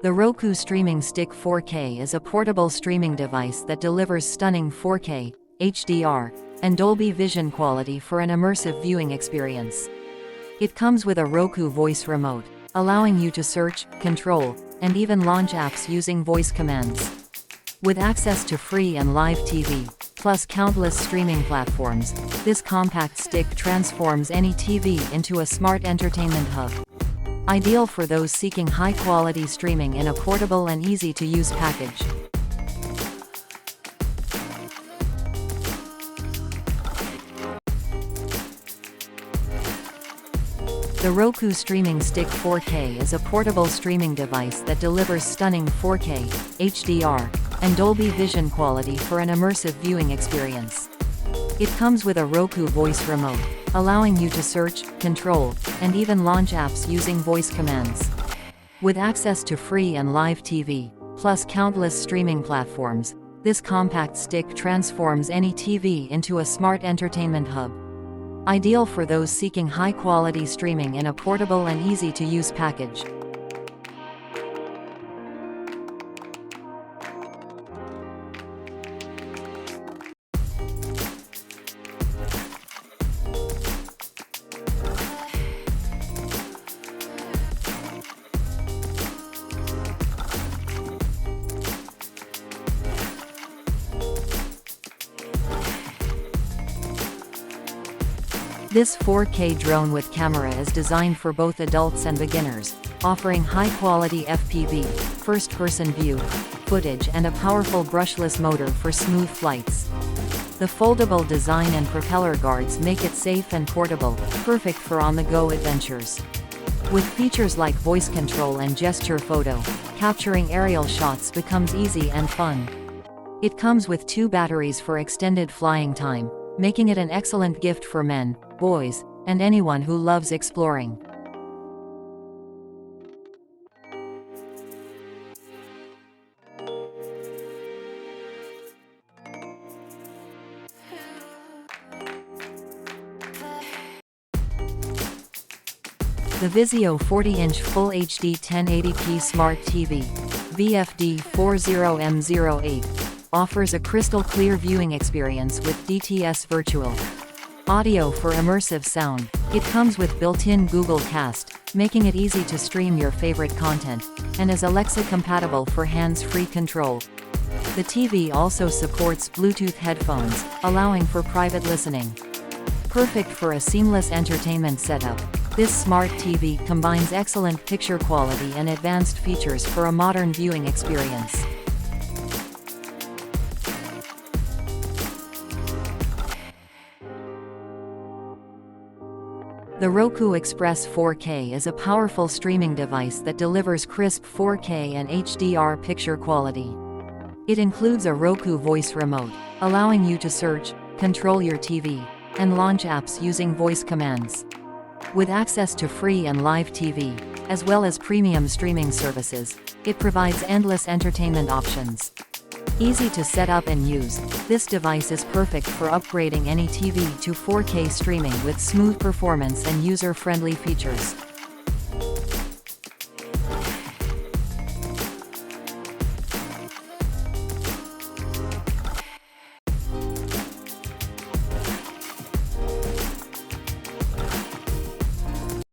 The Roku Streaming Stick 4K is a portable streaming device that delivers stunning 4K, HDR, and Dolby Vision quality for an immersive viewing experience. It comes with a Roku voice remote, allowing you to search, control, and even launch apps using voice commands. With access to free and live TV, plus countless streaming platforms, this compact stick transforms any TV into a smart entertainment hub. Ideal for those seeking high-quality streaming in a portable and easy-to-use package. The Roku Streaming Stick 4K is a portable streaming device that delivers stunning 4K, HDR, and Dolby Vision quality for an immersive viewing experience. It comes with a Roku voice remote, allowing you to search, control, and even launch apps using voice commands. With access to free and live TV, plus countless streaming platforms, this compact stick transforms any TV into a smart entertainment hub. Ideal for those seeking high-quality streaming in a portable and easy-to-use package. This 4K drone with camera is designed for both adults and beginners, offering high-quality FPV, first-person view, footage and a powerful brushless motor for smooth flights. The foldable design and propeller guards make it safe and portable, perfect for on-the-go adventures. With features like voice control and gesture photo, capturing aerial shots becomes easy and fun. It comes with 2 batteries for extended flying time, making it an excellent gift for men, boys, and anyone who loves exploring. The VIZIO 40-inch Full HD 1080p Smart TV, VFD40M08, offers a crystal-clear viewing experience with DTS Virtual Audio for immersive sound. It comes with built-in Google Cast, making it easy to stream your favorite content, and is Alexa compatible for hands-free control. The TV also supports Bluetooth headphones, allowing for private listening. Perfect for a seamless entertainment setup, this smart TV combines excellent picture quality and advanced features for a modern viewing experience. The Roku Express 4K is a powerful streaming device that delivers crisp 4K and HDR picture quality. It includes a Roku voice remote, allowing you to search, control your TV, and launch apps using voice commands. With access to free and live TV, as well as premium streaming services, it provides endless entertainment options. Easy to set up and use, this device is perfect for upgrading any TV to 4K streaming with smooth performance and user-friendly features.